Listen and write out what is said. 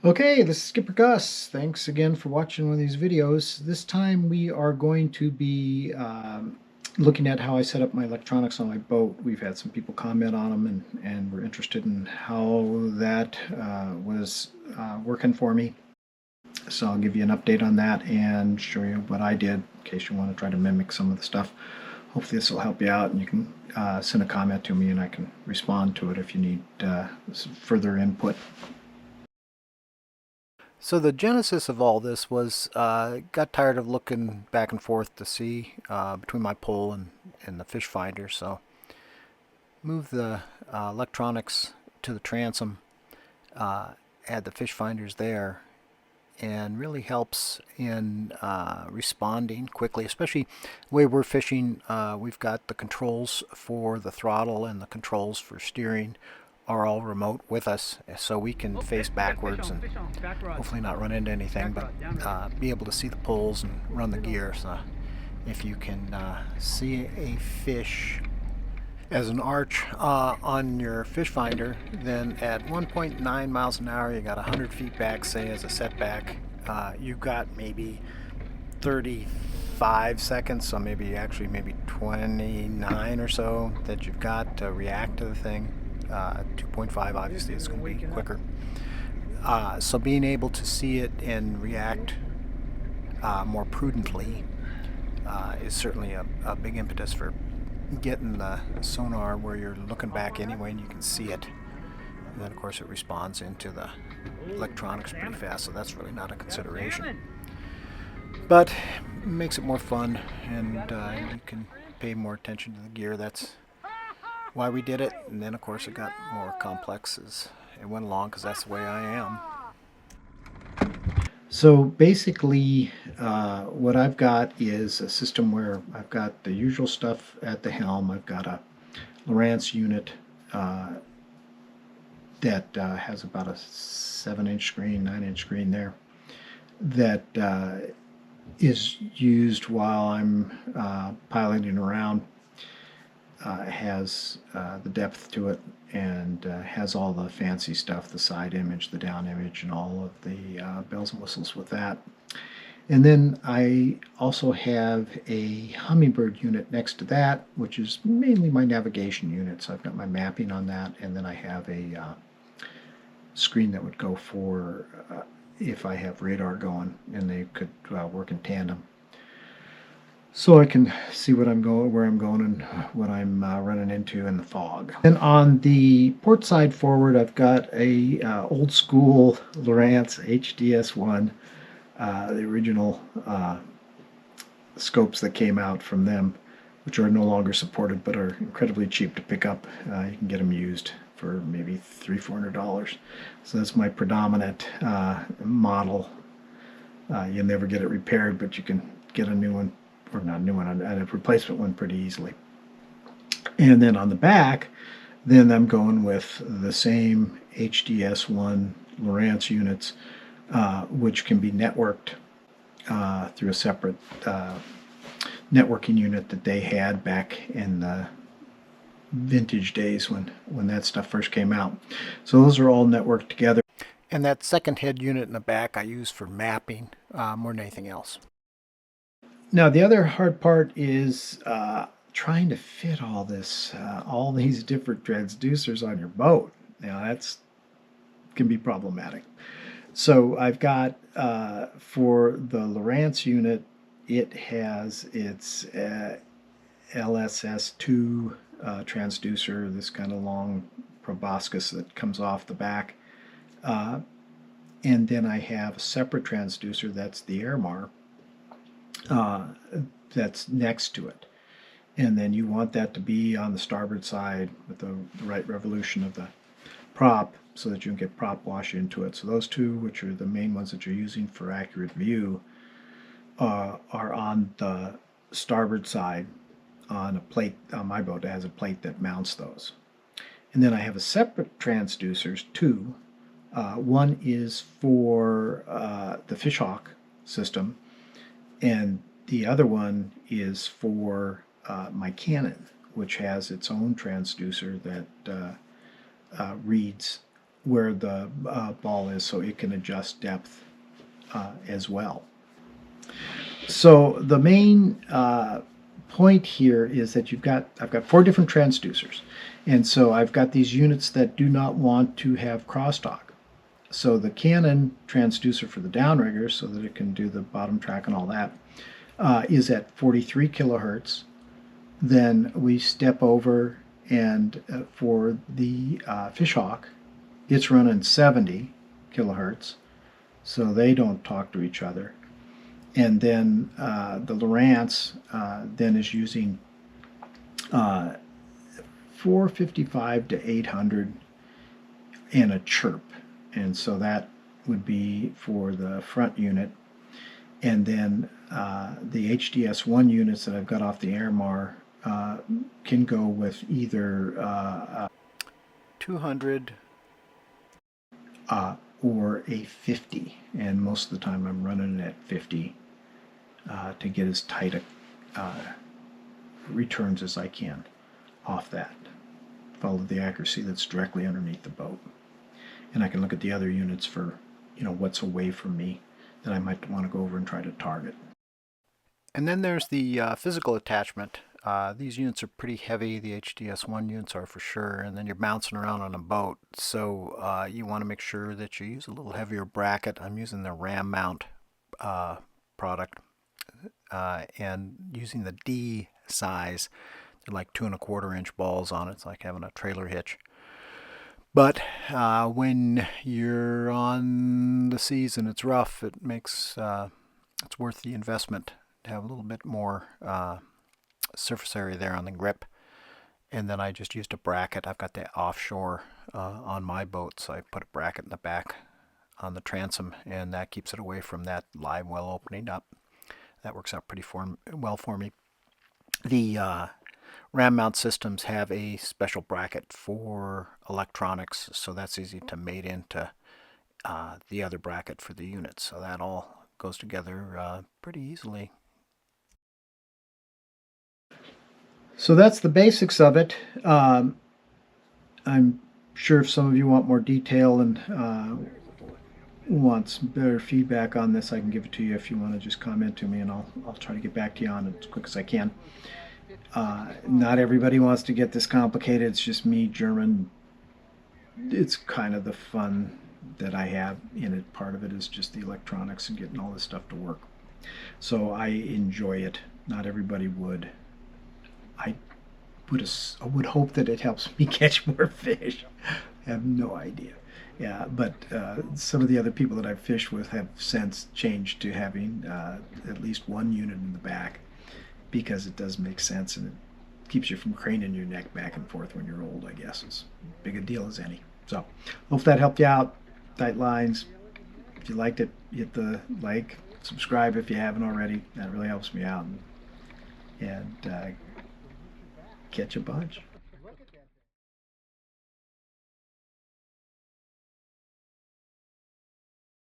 Okay, this is Skiprgus. Thanks again for watching one of these videos. This time we are going to be looking at how I set up my electronics on my boat. We've had some people comment on them and we're interested in how that was working for me. So I'll give you an update on that and show you what I did in case you want to try to mimic some of the stuff. Hopefully this will help you out, and you can send a comment to me and I can respond to it if you need further input. So the genesis of all this was got tired of looking back and forth to sea between my pole and the fish finder, so moved the electronics to the transom, had the fish finders there, and really helps in responding quickly, especially the way we're fishing. We've got the controls for the throttle and the controls for steering are all remote with us, so we can face backwards and hopefully not run into anything, but be able to see the poles and run the gear. So if you can see a fish as an arch on your fish finder, then at 1.9 miles an hour, you got 100 feet back, say, as a setback. You've got maybe 35 seconds, so maybe 29 or so that you've got to react to the thing. 2.5 obviously is going to be quicker. So being able to see it and react more prudently is certainly a big impetus for getting the sonar where you're looking back anyway and you can see it. And then of course it responds into the electronics pretty fast, so that's really not a consideration. But it makes it more fun, and you can pay more attention to the gear. That's why we did it. And then of course it got more complex as it went along, because that's the way I am. So basically, what I've got is a system where I've got the usual stuff at the helm. I've got a Lowrance unit that has about a 7-inch screen, 9-inch screen there that is used while I'm piloting around. It has the depth to it and has all the fancy stuff, the side image, the down image, and all of the bells and whistles with that. And then I also have a Hummingbird unit next to that, which is mainly my navigation unit. So I've got my mapping on that, and then I have a screen that would go for if I have radar going, and they could work in tandem. So I can see what I'm going, where I'm going, and what I'm running into in the fog. And on the port side forward, I've got a old school Lowrance HDS1, the original scopes that came out from them, which are no longer supported but are incredibly cheap to pick up. You can get them used for maybe $300-400. So that's my predominant model. You'll never get it repaired, but you can get a new one, or not a new one, a replacement one pretty easily. And then on the back, then I'm going with the same HDS1 Lowrance units, which can be networked through a separate networking unit that they had back in the vintage days when that stuff first came out. So those are all networked together. And that second head unit in the back I use for mapping more than anything else. Now the other hard part is trying to fit all this, all these different transducers on your boat. Now that's can be problematic. So I've got for the Lowrance unit, it has its LSS2 transducer, this kind of long proboscis that comes off the back. And then I have a separate transducer, that's the Airmar, that's next to it. And then you want that to be on the starboard side with the right revolution of the prop so that you can get prop wash into it. So those two, which are the main ones that you're using for accurate view, are on the starboard side on a plate. On my boat, it has a plate that mounts those. And then I have a separate transducers, two. One is for the fishhawk system, and the other one is for my Canon, which has its own transducer that reads where the ball is, so it can adjust depth as well. So the main point here is that I've got 4 different transducers, and so I've got these units that do not want to have crosstalk. So the Canon transducer for the downriggers, so that it can do the bottom track and all that, is at 43 kilohertz. Then we step over, and for the Fishhawk, it's running 70 kilohertz, so they don't talk to each other. And then the Lowrance then is using 455 to 800 and a chirp, and so that would be for the front unit. And then the HDS1 units that I've got off the Airmar can go with either 200 or a 50, and most of the time I'm running it at 50 to get as tight a returns as I can off that. Follow the accuracy that's directly underneath the boat, and I can look at the other units for what's away from me that I might want to go over and try to target. And then there's the physical attachment. These units are pretty heavy. The HDS1 units are for sure, and then you're bouncing around on a boat, so you want to make sure that you use a little heavier bracket. I'm using the Ram Mount product, and using the D size. They're like 2 1/4 inch balls on it. It's like having a trailer hitch. But when you're on the seas and it's rough, it makes it's worth the investment to have a little bit more surface area there on the grip. And then I just used a bracket. I've got the offshore on my boat, so I put a bracket in the back on the transom, and that keeps it away from that live well opening up. That works out pretty well for me. The Ram mount systems have a special bracket for electronics, so that's easy to mate into the other bracket for the unit. So that all goes together pretty easily. So that's the basics of it. I'm sure if some of you want more detail and want some better feedback on this, I can give it to you if you want to just comment to me, and I'll try to get back to you on it as quick as I can. Not everybody wants to get this complicated. It's just me, German. It's kind of the fun that I have in it. Part of it is just the electronics and getting all this stuff to work. So I enjoy it. Not everybody would. I would hope that it helps me catch more fish. I have no idea. Yeah, but some of the other people that I've fished with have since changed to having at least one unit in the back, because it does make sense, and it keeps you from craning your neck back and forth when you're old, I guess. It's as big a deal as any. So, hope that helped you out. Tight lines. If you liked it, hit the like, subscribe if you haven't already. That really helps me out. And catch a bunch.